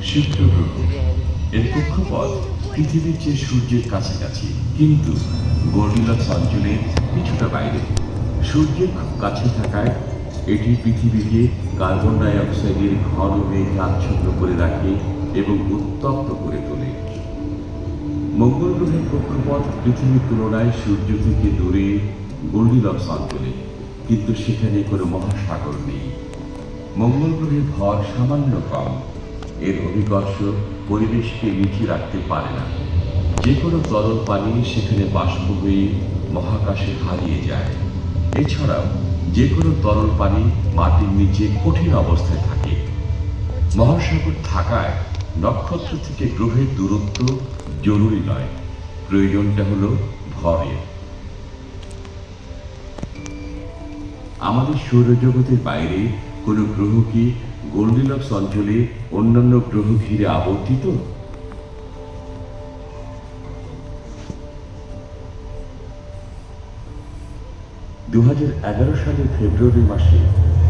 শুক্র গ্রহ। এর কক্ষপথ পৃথিবীর চেয়ে সূর্যের কাছাকাছি, কিন্তু গোল্ডিলক্স অঞ্চলের কিছুটা বাইরে। সূর্যের খুব কাছে থাকায় এটি পৃথিবীকে কার্বন ডাই অক্সাইডের ঘন মেঘে আচ্ছন্ন করে রাখে এবং উত্তপ্ত করে তোলে। মঙ্গল গ্রহের কক্ষপথ পৃথিবীর তুলনায় সূর্য থেকে দূরে গোল্ডিলক্স অঞ্চলে, কিন্তু সেখানে কোনো মহাসাগর নেই। মঙ্গল গ্রহের ভর সামান্য কম। এর অভিকর্ষ পরিবেশকে নিচে রাখতে পারে না। যে কোনো তরল পানি সেখানে বাষ্প হয়ে মহাকাশে হারিয়ে যায়। এছাড়াও যে কোনো তরল পানি মাটির নিচে কঠিন অবস্থায় থাকে। মহাসাগর থাকায় নক্ষত্র থেকে গ্রহের দূরত্ব জরুরি নয়, প্রয়োজনটা হলো ভরের। আমাদের সৌরজগতের বাইরে কোনো গ্রহ কি গোল্ডিলক্স অঞ্চলে অন্যান্য গ্রহ ঘিরে আবর্তিত? দু সালের ফেব্রুয়ারি মাসে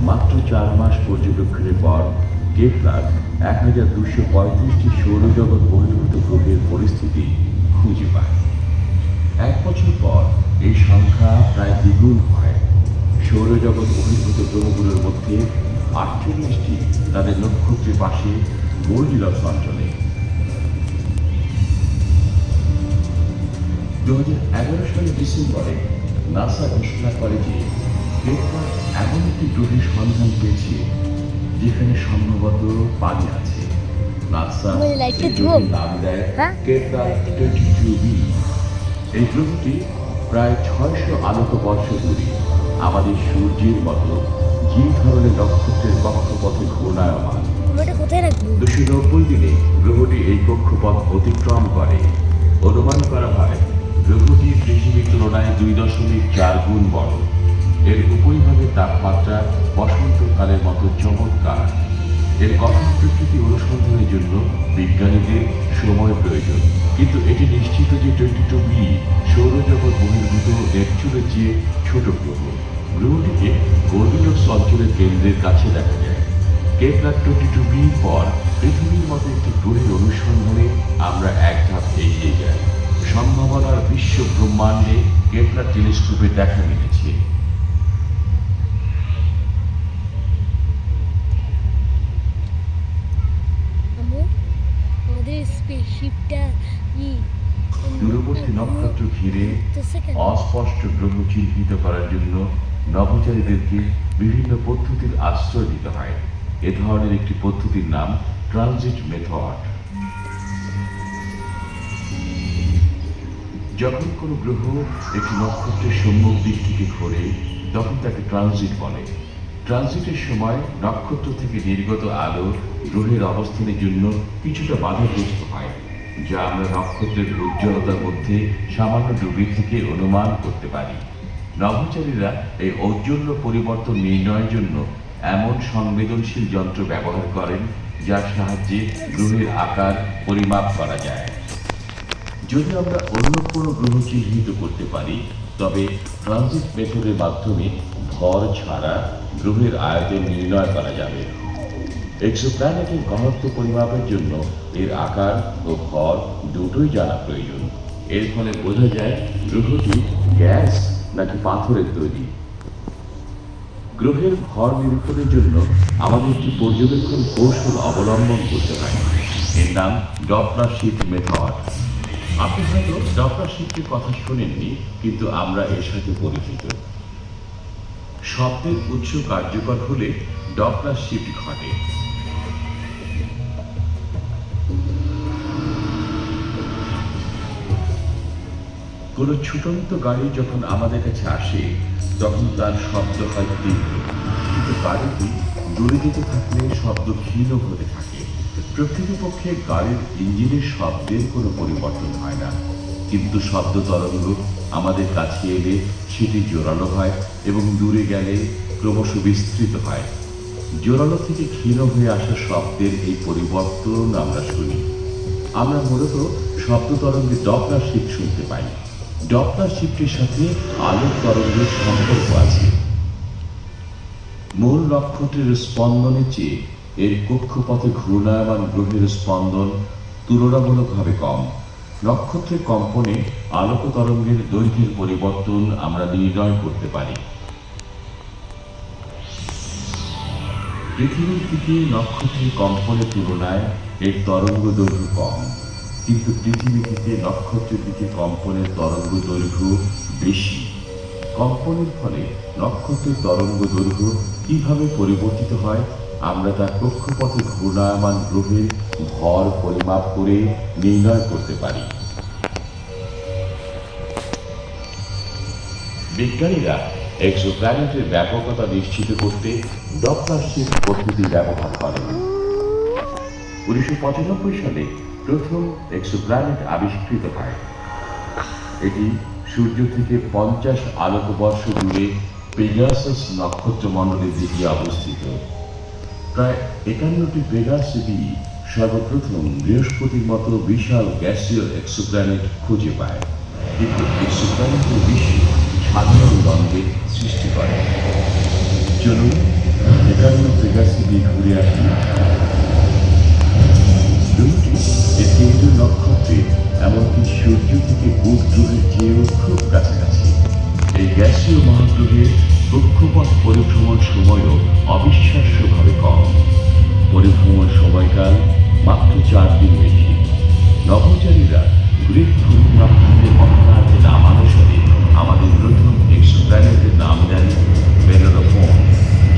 মাত্র 4 মাস পর্যবেক্ষণের পর কেপলার 1235টি সৌরজগৎ বহির্ভূত গ্রহের পরিস্থিতি খুঁজে পায়। 1 বছর পর এই সংখ্যা প্রায় দ্বিগুণ হয়। সৌরজগৎ বহির্ভূত গ্রহগুলোর মধ্যে 48টি তাদের নক্ষত্রের পাশে গোল্ডিলক্স অঞ্চলে। 2011 সালের ডিসেম্বরে নাসা ঘোষণা করে যে কেপলার এমন একটি গ্রহের সন্ধান পেয়েছে যেখানে সম্ভবত পানি আছে। নাসা এই গ্রহের নাম দেয় কেপলার 22b। এই গ্রহটি প্রায় 600 আলোকবর্ষ দূরে আমাদের সূর্যের মতো যে ধরনের নক্ষত্রের কক্ষপথে ঘূর্ণায়মান। 290 দিনে গ্রহটি এই কক্ষপথ অতিক্রম করে। অনুমান করা হয় গ্রহটি পৃথিবীর তুলনায় 2.4 গুণ বড়। এর উপরিভাগের তাপমাত্রা বসন্তকালের মতো চমৎকার। এর গঠন প্রকৃতি অনুসন্ধানের জন্য বিজ্ঞানীদের সময় প্রয়োজন, কিন্তু এটি নিশ্চিত যে 22b সৌরজগৎ বহির্ভূত নেপচুনের চেয়ে ছোট গ্রহ। গ্রহটিকে গোল্ডিলক্স অঞ্চলের কেন্দ্রের কাছে দেখা যায়। কেপলার 22b পর পৃথিবীর মতো একটি গ্রহের অনুসন্ধানে আমরা এক ধাপ এগিয়ে যাই। সম্ভাবনার বিশ্ব ব্রহ্মাণ্ডে কেপলার টেলিস্কোপে দেখা মিলেছে। দূরবর্তী নক্ষত্র ঘিরে অস্পষ্ট গ্রহ চিহ্নিত করার জন্য নভোচারীদেরকে বিভিন্ন পদ্ধতির আশ্রয় দিতে হয়। এ ধরনের একটি পদ্ধতির নাম ট্রানজিট মেথড। যখন কোনো গ্রহ একটি নক্ষত্রের সম্মুখ দিক থেকে ঘোরে তখন তাকে ট্রানজিট বলে। ট্রানজিটের সময় নক্ষত্র থেকে নির্গত আলো গ্রহের অবস্থানের জন্য কিছুটা বাধাগ্রস্ত হয়, যা আমরা নক্ষত্রের উজ্জ্বলতার মধ্যে সামান্য ডুবি থেকে অনুমান করতে পারি। নভোচারীরা এই ঔজ্জ্বল্য পরিবর্তন নির্ণয়ের জন্য এমন সংবেদনশীল যন্ত্র ব্যবহার করেন যার সাহায্যে গ্রহের আকার পরিমাপ করা যায়। যদি আমরা অন্য কোনো গ্রহ চিহ্নিত করতে পারি, তবে ট্রানজিট মেথডের মাধ্যমে ভর ছাড়া গ্রহের আয়তন নির্ণয় করা যাবে। এক্সোপ্ল্যানেটের ঘনত্ব পরিমাপের জন্য এর আকার ও ভর দুটোই জানা প্রয়োজন। এর ফলে বোঝা যায় গ্রহটি গ্যাস নাকি পাথরের তৈরি। গ্রহের ভর নিরীক্ষণের জন্য আমাদের একটি পর্যবেক্ষণ কৌশল অবলম্বন করতে হয়। এর নাম ডপলার শিফট মেথড। আপনি হয়তো ডপলার শিফটের কথা শোনেননি, কিন্তু আমরা এর সাথে পরিচিত। শব্দের উৎস কার্যকর হলে ডপলার শিফট ঘটে। কোনো ছুটন্ত গাড়ি যখন আমাদের কাছে আসে তখন তার শব্দ হয় তীব্র, কিন্তু গাড়িটি দূরে যেতে থাকলে শব্দ ক্ষীণ হতে থাকে। প্রকৃতপক্ষে গাড়ির ইঞ্জিনের শব্দের কোনো পরিবর্তন হয় না, কিন্তু শব্দ তরঙ্গ আমাদের কাছে এলে সেটি জোরালো হয় এবং দূরে গেলে ক্রমশ বিস্তৃত হয়। জোরালো থেকে ক্ষীণ হয়ে আসা শব্দের এই পরিবর্তন আমরা শুনি। আমরা মূলত শব্দ তরঙ্গে ডপলার শিফট শুনতে পাই। ডপলার শিফটের সাথে আলোক তরঙ্গের সম্পর্ক আছে। মূল নক্ষত্রের স্পন্দনের চেয়ে এর কক্ষপথে ঘূর্ণায়মান গ্রহের স্পন্দন তুলনামূলকভাবে কম। নক্ষত্রের কম্পনে আলোক তরঙ্গের দৈর্ঘ্যের পরিবর্তন আমরা নির্ণয় করতে পারি। পৃথিবীর দিকে নক্ষত্রের কম্পনের তুলনায় এর তরঙ্গ দৈর্ঘ্য কম, কিন্তু পৃথিবী থেকে নক্ষত্রের দিকে কম্পনের তরঙ্গ দৈর্ঘ্য বেশি। কম্পনের ফলে নক্ষত্রের তরঙ্গ দৈর্ঘ্য কিভাবে পরিবর্তিত হয় আমরা তা কক্ষপথে ঘূর্ণায়মান গ্রহের ভর পরিমাপ করে নির্ণয় করতে পারি। বিজ্ঞানীরা এক্সোপ্ল্যানেটের ব্যাপকতা নিশ্চিত করতে ডপলার শিফট পদ্ধতি ব্যবহার করেন। 1995 সালে প্রথম এক্সোপ্ল্যানেট আবিষ্কৃত হয়। এটি সূর্য থেকে 50 আলোকবর্ষ দূরে পেগাসাস নক্ষত্রমণ্ডলের দিকে অবস্থিত। প্রায় 51টি পেগাস বি সর্বপ্রথম বৃহস্পতির মতো বিশাল গ্যাসীয় এক্সোপ্ল্যানেট খুঁজে পায়, কিন্তু এক্সোপ্ল্যানেটের বিশ্বে সাধারণ দ্বন্দ্বের সৃষ্টি করে। চলুন 51 পেগাসি বি ঘুরে আসি। দুটি এর কেন্দ্রীয় নক্ষত্রে এমনকি সূর্য থেকে বুধ গ্রহের চেয়েও খুব কাছাকাছি। এই গ্যাসীয় মহাগ্রহের কক্ষপথ পরিভ্রমণ সময়ও অবিশ্বাস্যভাবে কম। পরিভ্রমণ সময়কাল মাত্র 4 দিন বেশি। নভোচারীরা গ্রিক নক্ষত্রের মহাকাশে নামানুসারে আমাদের প্রথম এক্সোপ্ল্যানেটের নাম দেন বেলেনোফোন,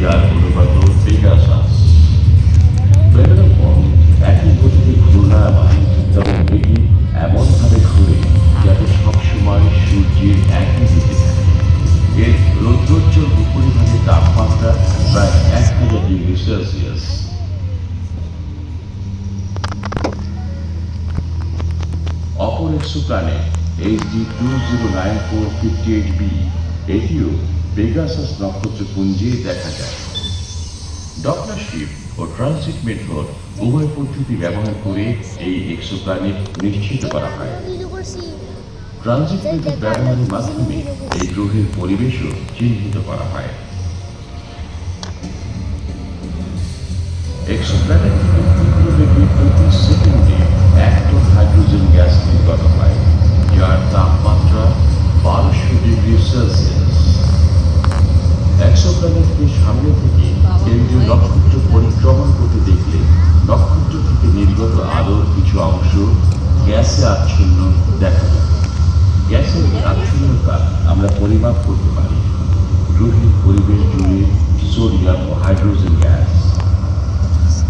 যার অনুবাদ পেগাসাস। বেলেনোফোন একই গতিতে ঘূর্ণায়মান, তবে এটি এমনভাবে ঘুরে যাতে সবসময় সূর্যের একই দিকে থাকে। এর রৌদ্রোজ্জ্বল উপরিভাগের তাপমাত্রা প্রায় 1000 ডিগ্রি সেলসিয়াস। অপর এক্সোপ্ল্যানেট HD 209458b, এটিও পেগাসাস নক্ষত্রপুঞ্জে দেখা যায়। ডপলার শিফট ও ট্রানজিট মেথড উভয় পদ্ধতি ব্যবহার করে এই এক্সোপ্ল্যানেট নিশ্চিত করা হয়। ট্রানজিট মেথড ব্যবহারের মাধ্যমে এই গ্রহের পরিবেশও চিহ্নিত করা হয়। এক্সোপ্ল্যানেট থেকে তীব্র বেগে প্রতি সেকেন্ডে 1 টন হাইড্রোজেন গ্যাস নির্গত হয়, যার তাপমাত্রা 1200 ডিগ্রি সেলসিয়াস। এক্সোপ্ল্যানেটকে সামনে থেকে কেন্দ্রীয় নক্ষত্র পরিক্রমণ করতে দেখলে নক্ষত্র থেকে নির্গত আলোর কিছু অংশ গ্যাসে আচ্ছন্ন দেখা যায়। গ্যাসের এই আচ্ছন্নতা আমরা পরিমাপ করতে পারি। গ্রহের পরিবেশ জুড়ে সোডিয়াম ও হাইড্রোজেন গ্যাস।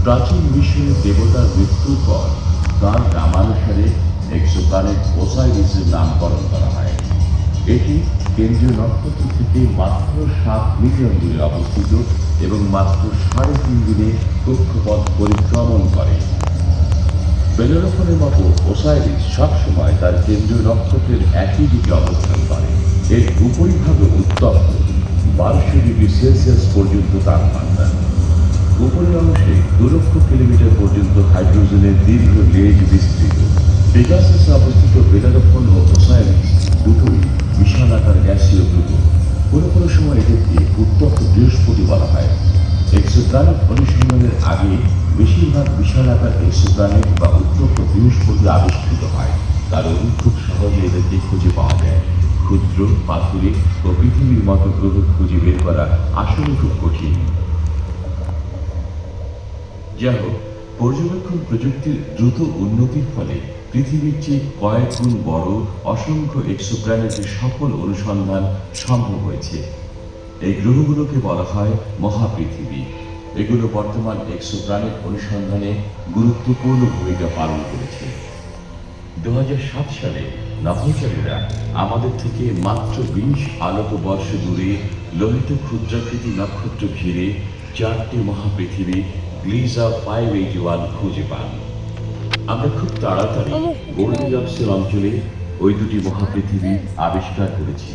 প্রাচীন মিশরের দেবতার মৃত্যুর পর তার নামানুসারে এক্সোপ্ল্যানেট ওসাইরিসের নামকরণ করা হয়। এটি কেন্দ্রীয় নক্ষত্র থেকে মাত্র 7 মিলিয়ন দূরে অবস্থিত এবং মাত্র 3.5 দিনে কক্ষপথ পরিক্রমণ করে। বেলেনোফোনের মতো ওসাইরিস সবসময় তার কেন্দ্রীয় নক্ষত্রের একই দিকে অবস্থান করে। এর উপরিভাগে উত্তপ্ত 1200 ডিগ্রি সেলসিয়াস পর্যন্ত তাপমাত্রা। উপরের অংশে 2 লক্ষ কিলোমিটার পর্যন্ত হাইড্রোজেনের দীর্ঘ লেজ বিস্তৃত। পেগাসাসে অবস্থিত বেলেনোফোন ও ওসাইরিস দুটোই বিশাল আকার গ্যাসীয় গ্রহ। কোনো সময় এদেরকে উত্তপ্ত বৃহস্পতি বলা হয়। এক্সোপ্ল্যানেট অনুসন্ধানের আগে বেশিরভাগ বিশাল আকার এক্সোপ্ল্যানেট বা উত্তপ্ত বৃহস্পতি আবিষ্কৃত হয়, কারণ খুব সহজে এদেরকে খুঁজে পাওয়া যায়। ক্ষুদ্র, পাথুরে ও পৃথিবীর মতো গ্রহ খুঁজে বের করা আসলে খুব কঠিন। যাই হোক, পর্যবেক্ষণ প্রযুক্তির দ্রুত উন্নতির ফলে পৃথিবীর চেয়ে কয়েক গুণ বড় অসংখ্য এক্সোপ্ল্যানেটের সফল অনুসন্ধান সম্ভব হয়েছে। এই গ্রহগুলোকে বলা হয় মহাপৃথিবী। এগুলো বর্তমান এক্সোপ্ল্যানেট অনুসন্ধানে গুরুত্বপূর্ণ ভূমিকা পালন করেছে। 2007 সালে নভোচারীরা আমাদের থেকে মাত্র 20 আলোকবর্ষ দূরে লোহিত ক্ষুদ্রাকৃতি নক্ষত্র ঘিরে 4টি মহাপৃথিবী গ্লিজা 581 খুঁজে পান। আমরা খুব তাড়াতাড়ি গোল্ডিলক্সের অঞ্চলে ওই দুটি মহাপৃথিবী আবিষ্কার করেছি।